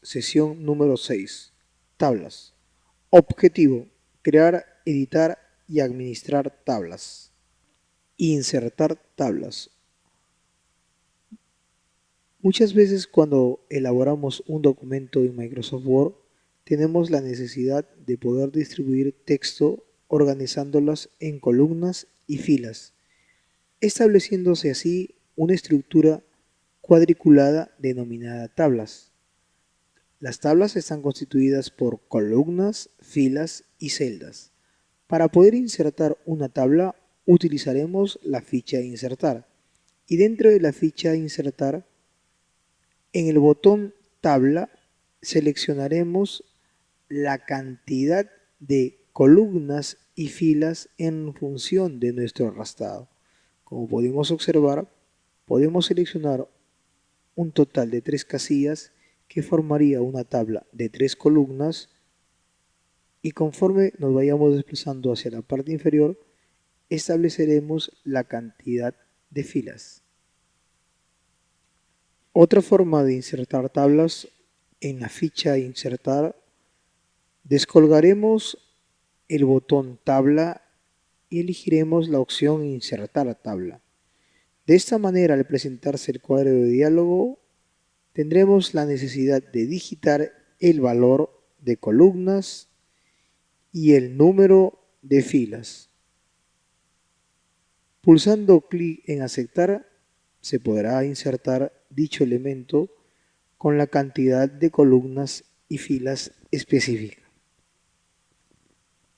sesión número 6. Tablas. Objetivo: crear, editar y administrar tablas. Insertar tablas. Muchas veces cuando elaboramos un documento en Microsoft Word, tenemos la necesidad de poder distribuir texto organizándolas en columnas y filas, estableciéndose así una estructura cuadriculada denominada tablas. Las tablas están constituidas por columnas, filas y celdas. Para poder insertar una tabla utilizaremos la ficha insertar y dentro de la ficha insertar en el botón tabla seleccionaremos la cantidad de columnas y filas en función de nuestro arrastrado. Como podemos observar, podemos seleccionar un total de 3 casillas que formaría una tabla de 3 columnas y conforme nos vayamos desplazando hacia la parte inferior estableceremos la cantidad de filas. Otra forma de insertar tablas: en la ficha insertar descolgaremos el botón tabla y elegiremos la opción insertar tabla. De esta manera, al presentarse el cuadro de diálogo, tendremos la necesidad de digitar el valor de columnas y el número de filas. Pulsando clic en aceptar, se podrá insertar dicho elemento con la cantidad de columnas y filas específica.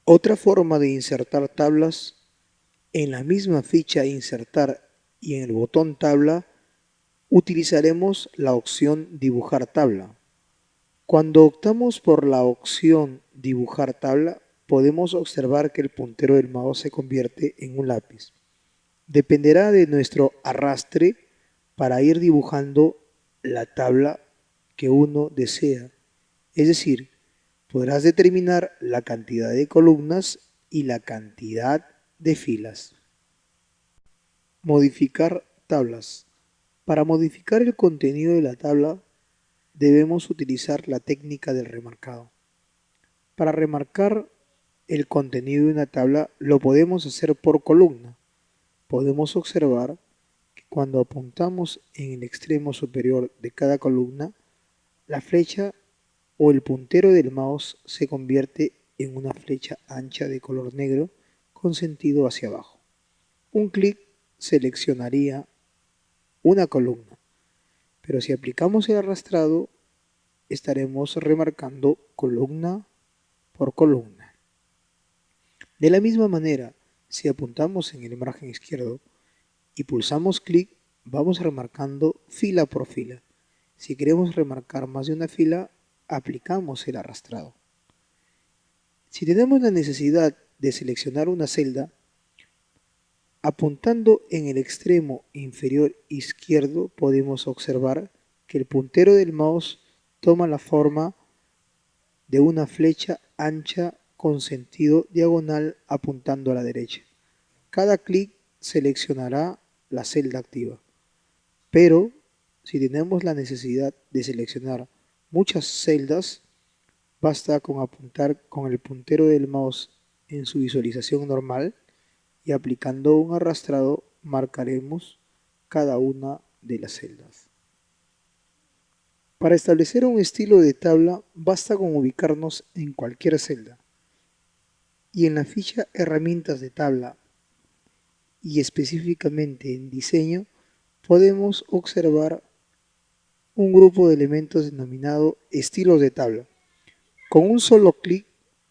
Otra forma de insertar tablas: en la misma ficha insertar y en el botón tabla utilizaremos la opción dibujar tabla. Cuando optamos por la opción dibujar tabla, podemos observar que el puntero del mouse se convierte en un lápiz. Dependerá de nuestro arrastre para ir dibujando la tabla que uno desea. Es decir, podrás determinar la cantidad de columnas y la cantidad de filas. Modificar tablas. Para modificar el contenido de la tabla debemos utilizar la técnica del remarcado. Para remarcar el contenido de una tabla lo podemos hacer por columna. Podemos observar que cuando apuntamos en el extremo superior de cada columna, la flecha o el puntero del mouse se convierte en una flecha ancha de color negro con sentido hacia abajo. Un clic seleccionaría una columna, pero si aplicamos el arrastrado estaremos remarcando columna por columna. De la misma manera, si apuntamos en el margen izquierdo y pulsamos clic, vamos remarcando fila por fila. Si queremos remarcar más de una fila, aplicamos el arrastrado. Si tenemos la necesidad de seleccionar una celda, apuntando en el extremo inferior izquierdo podemos observar que el puntero del mouse toma la forma de una flecha ancha con sentido diagonal apuntando a la derecha. Cada clic seleccionará la celda activa, pero si tenemos la necesidad de seleccionar muchas celdas, basta con apuntar con el puntero del mouse en su visualización normal y aplicando un arrastrado marcaremos cada una de las celdas. Para establecer un estilo de tabla basta con ubicarnos en cualquier celda y en la ficha herramientas de tabla y específicamente en diseño podemos observar un grupo de elementos denominado estilos de tabla. Con un solo clic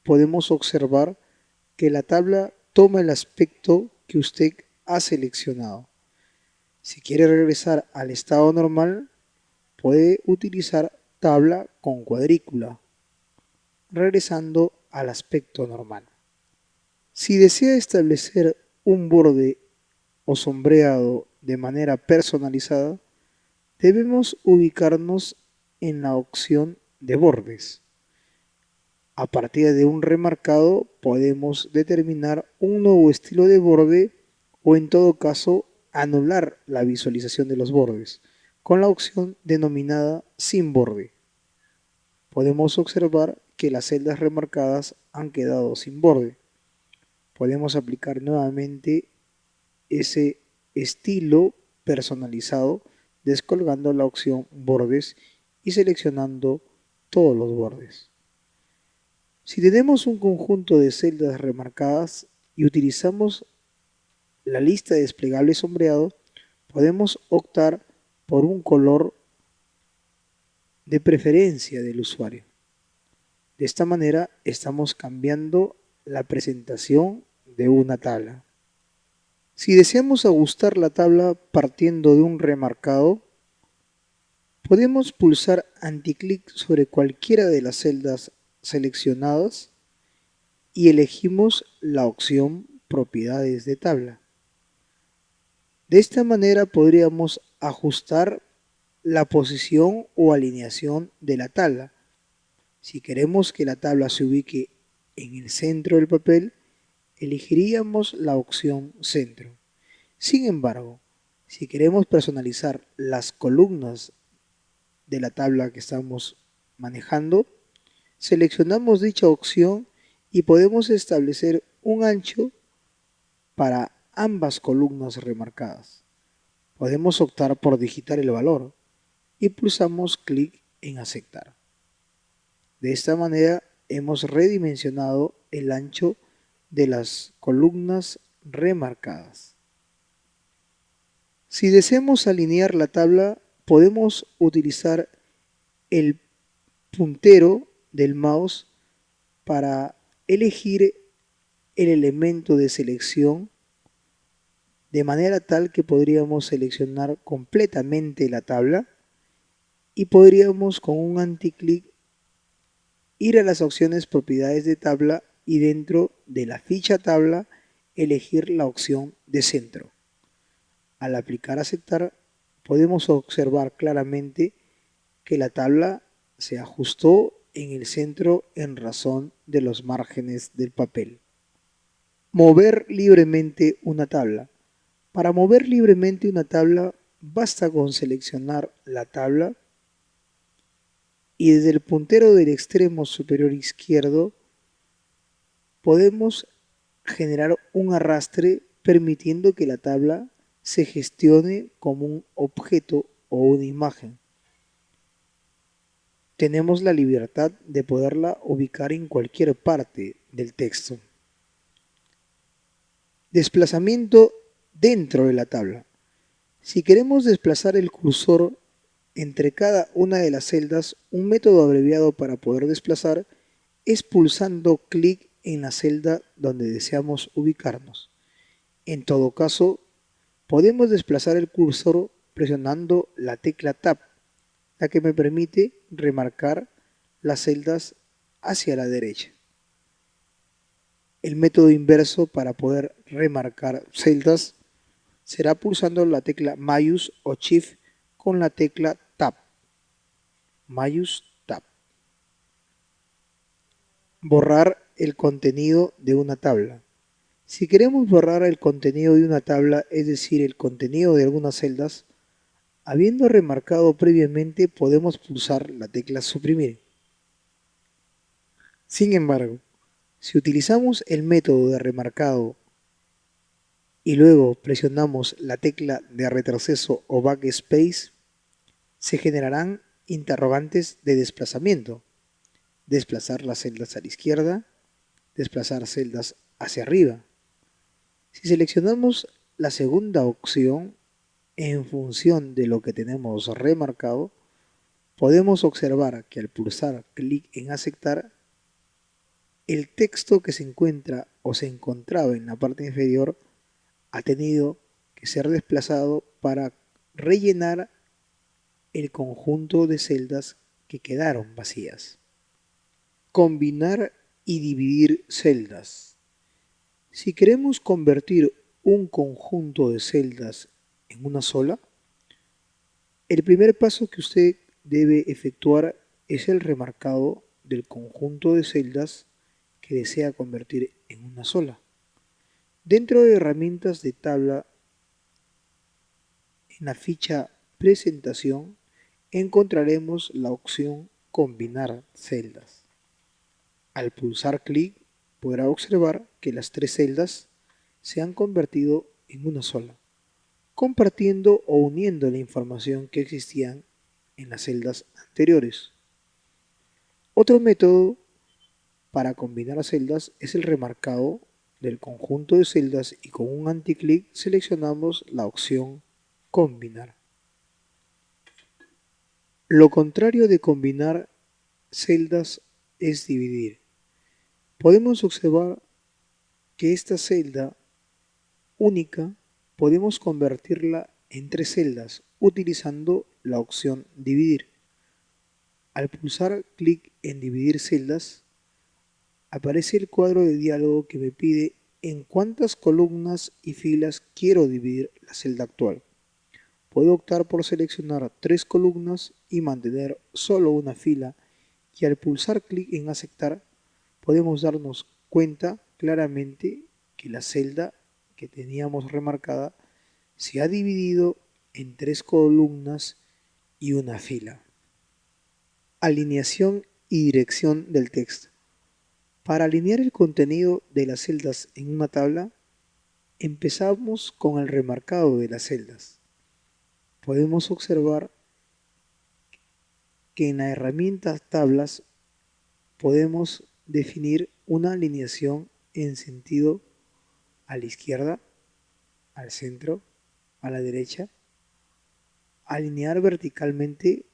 podemos observar que la tabla toma el aspecto que usted ha seleccionado. Si quiere regresar al estado normal, puede utilizar tabla con cuadrícula, regresando al aspecto normal. Si desea establecer un borde o sombreado de manera personalizada, debemos ubicarnos en la opción de bordes. A partir de un remarcado podemos determinar un nuevo estilo de borde o en todo caso anular la visualización de los bordes con la opción denominada sin borde. podemos observar que las celdas remarcadas han quedado sin borde. Podemos aplicar nuevamente ese estilo personalizado descolgando la opción bordes y seleccionando todos los bordes. Si tenemos un conjunto de celdas remarcadas y utilizamos la lista desplegable sombreado, podemos optar por un color de preferencia del usuario. De esta manera estamos cambiando la presentación de una tabla. Si deseamos ajustar la tabla partiendo de un remarcado, podemos pulsar anticlic sobre cualquiera de las celdas seleccionadas y elegimos la opción Propiedades de tabla. De esta manera podríamos ajustar la posición o alineación de la tabla. Si queremos que la tabla se ubique en el centro del papel, elegiríamos la opción Centro. Sin embargo, si queremos personalizar las columnas de la tabla que estamos manejando, seleccionamos dicha opción y podemos establecer un ancho para ambas columnas remarcadas. Podemos optar por digitar el valor y pulsamos clic en aceptar. De esta manera hemos redimensionado el ancho de las columnas remarcadas. Si deseamos alinear la tabla, podemos utilizar el puntero del mouse para elegir el elemento de selección de manera tal que podríamos seleccionar completamente la tabla y podríamos con un anticlic ir a las opciones propiedades de tabla y dentro de la ficha tabla elegir la opción de centro. Al aplicar aceptar podemos observar claramente que la tabla se ajustó en el centro en razón de los márgenes del papel. Mover libremente una tabla. Para mover libremente una tabla basta con seleccionar la tabla y desde el puntero del extremo superior izquierdo podemos generar un arrastre permitiendo que la tabla se gestione como un objeto o una imagen. Tenemos la libertad de poderla ubicar en cualquier parte del texto. Desplazamiento dentro de la tabla. Si queremos desplazar el cursor entre cada una de las celdas, un método abreviado para poder desplazar es pulsando clic en la celda donde deseamos ubicarnos. En todo caso, podemos desplazar el cursor presionando la tecla Tab, la que me permite remarcar las celdas hacia la derecha. El método inverso para poder remarcar celdas será pulsando la tecla Mayús o Shift con la tecla Tab. Mayús Tab. Borrar el contenido de una tabla. Si queremos borrar el contenido de una tabla, es decir, el contenido de algunas celdas, habiendo remarcado previamente podemos pulsar la tecla Suprimir. Sin embargo, si utilizamos el método de remarcado y luego presionamos la tecla de retroceso o backspace, se generarán interrogantes de desplazamiento. Desplazar las celdas a la izquierda, desplazar celdas hacia arriba. Si seleccionamos la segunda opción, en función de lo que tenemos remarcado, podemos observar que al pulsar clic en aceptar, el texto que se encuentra o se encontraba en la parte inferior ha tenido que ser desplazado para rellenar el conjunto de celdas que quedaron vacías. Combinar y dividir celdas. Si queremos convertir un conjunto de celdas en una sola, el primer paso que usted debe efectuar es el remarcado del conjunto de celdas que desea convertir en una sola. Dentro de herramientas de tabla, en la ficha Presentación, encontraremos la opción combinar celdas. Al pulsar clic podrá observar que las tres celdas se han convertido en una sola, compartiendo o uniendo la información que existían en las celdas anteriores. Otro método para combinar celdas es el remarcado del conjunto de celdas y con un anticlic seleccionamos la opción Combinar. Lo contrario de combinar celdas es dividir. Podemos observar que esta celda única podemos convertirla en tres celdas utilizando la opción Dividir. Al pulsar clic en Dividir celdas, aparece el cuadro de diálogo que me pide en cuántas columnas y filas quiero dividir la celda actual. Puedo optar por seleccionar 3 columnas y mantener solo una fila, y al pulsar clic en aceptar podemos darnos cuenta claramente que la celda que teníamos remarcada se ha dividido en 3 columnas y una fila. Alineación y dirección del texto. Para alinear el contenido de las celdas en una tabla, empezamos con el remarcado de las celdas. Podemos observar que en la herramienta Tablas podemos definir una alineación en sentido a la izquierda, al centro, a la derecha. Alinear verticalmente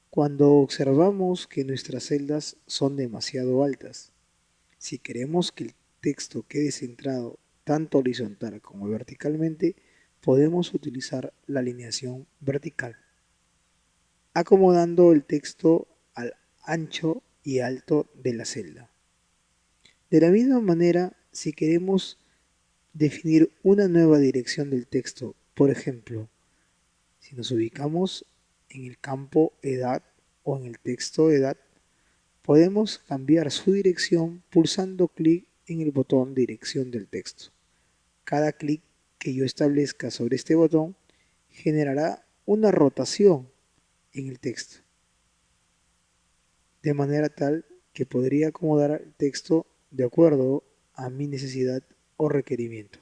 cuando observamos que nuestras celdas son demasiado altas. Si queremos que el texto quede centrado tanto horizontal como verticalmente, podemos utilizar la alineación vertical, acomodando el texto al ancho y alto de la celda. De la misma manera, si queremos definir una nueva dirección del texto, por ejemplo, si nos ubicamos en el campo edad o en el texto edad, podemos cambiar su dirección pulsando clic en el botón dirección del texto. Cada clic que yo establezca sobre este botón generará una rotación en el texto, de manera tal que podría acomodar el texto de acuerdo a mi necesidad o requerimiento.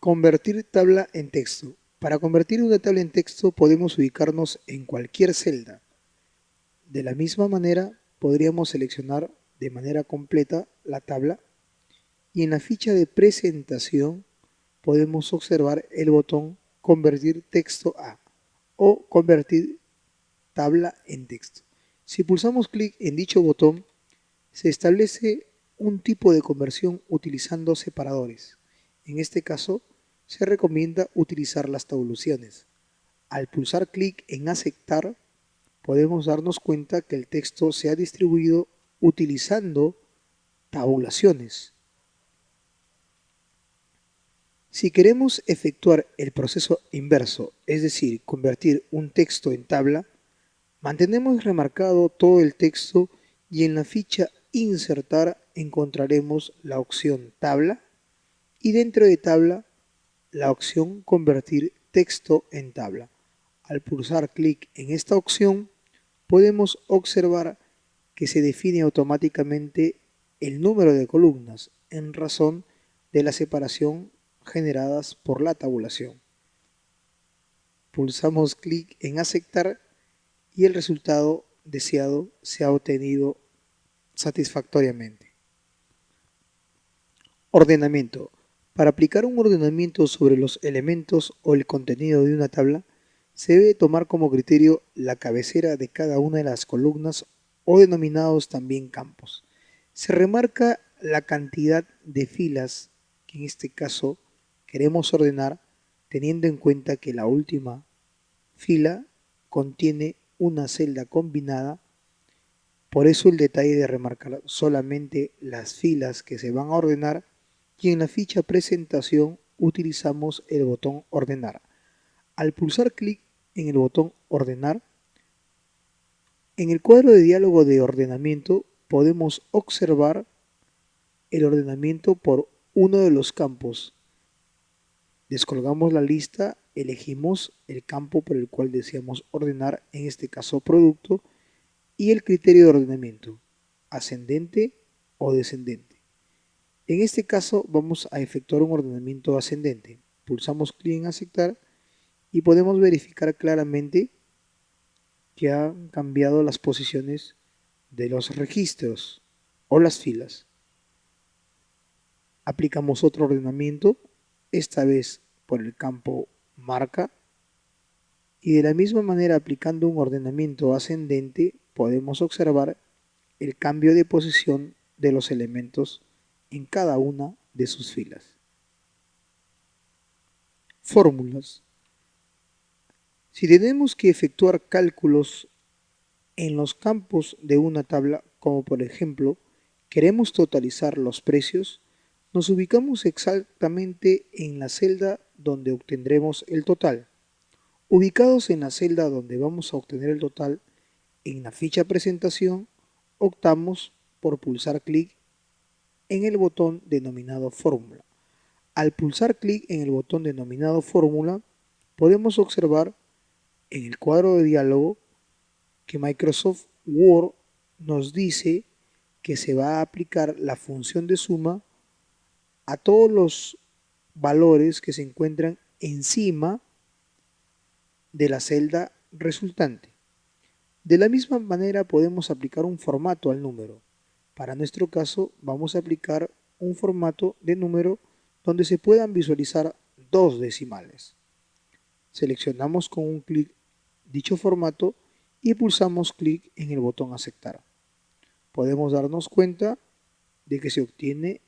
Convertir tabla en texto. Para convertir una tabla en texto podemos ubicarnos en cualquier celda. De la misma manera, podríamos seleccionar de manera completa la tabla y en la ficha de presentación podemos observar el botón Convertir texto a o Convertir tabla en texto. Si pulsamos clic en dicho botón, se establece un tipo de conversión utilizando separadores. En este caso, se recomienda utilizar las tabulaciones. Al pulsar clic en aceptar, podemos darnos cuenta que el texto se ha distribuido utilizando tabulaciones. Si queremos efectuar el proceso inverso, es decir, convertir un texto en tabla, mantenemos remarcado todo el texto y en la ficha Insertar encontraremos la opción Tabla y dentro de Tabla la opción Convertir texto en tabla. Al pulsar clic en esta opción podemos observar que se define automáticamente el número de columnas en razón de la separación generadas por la tabulación. Pulsamos clic en aceptar y el resultado deseado se ha obtenido satisfactoriamente. Ordenamiento. Para aplicar un ordenamiento sobre los elementos o el contenido de una tabla, se debe tomar como criterio la cabecera de cada una de las columnas o denominados también campos. Se remarca la cantidad de filas que en este caso queremos ordenar teniendo en cuenta que la última fila contiene una celda combinada. Por eso el detalle de remarcar solamente las filas que se van a ordenar y en la ficha presentación utilizamos el botón ordenar. Al pulsar clic en el botón ordenar, en el cuadro de diálogo de ordenamiento podemos observar el ordenamiento por uno de los campos. Descolgamos la lista elegimos el campo por el cual deseamos ordenar, en este caso producto, y el criterio de ordenamiento, ascendente o descendente. En este caso vamos a efectuar un ordenamiento ascendente. Pulsamos clic en aceptar y podemos verificar claramente que han cambiado las posiciones de los registros o las filas. Aplicamos otro ordenamiento, esta vez por el campo marca, y de la misma manera, aplicando un ordenamiento ascendente, podemos observar el cambio de posición de los elementos en cada una de sus filas. Fórmulas. Si tenemos que efectuar cálculos en los campos de una tabla, como por ejemplo, queremos totalizar los precios, nos ubicamos exactamente en la celda donde obtendremos el total. Ubicados en la celda donde vamos a obtener el total, en la ficha presentación, optamos por pulsar clic en el botón denominado fórmula. Al pulsar clic en el botón denominado fórmula, podemos observar en el cuadro de diálogo que Microsoft Word nos dice que se va a aplicar la función de suma a todos los valores que se encuentran encima de la celda resultante. De la misma manera podemos aplicar un formato al número. Para nuestro caso vamos a aplicar un formato de número donde se puedan visualizar dos decimales. Seleccionamos con un clic dicho formato y pulsamos clic en el botón aceptar. Podemos darnos cuenta de que se obtiene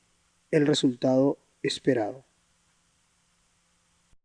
el resultado esperado.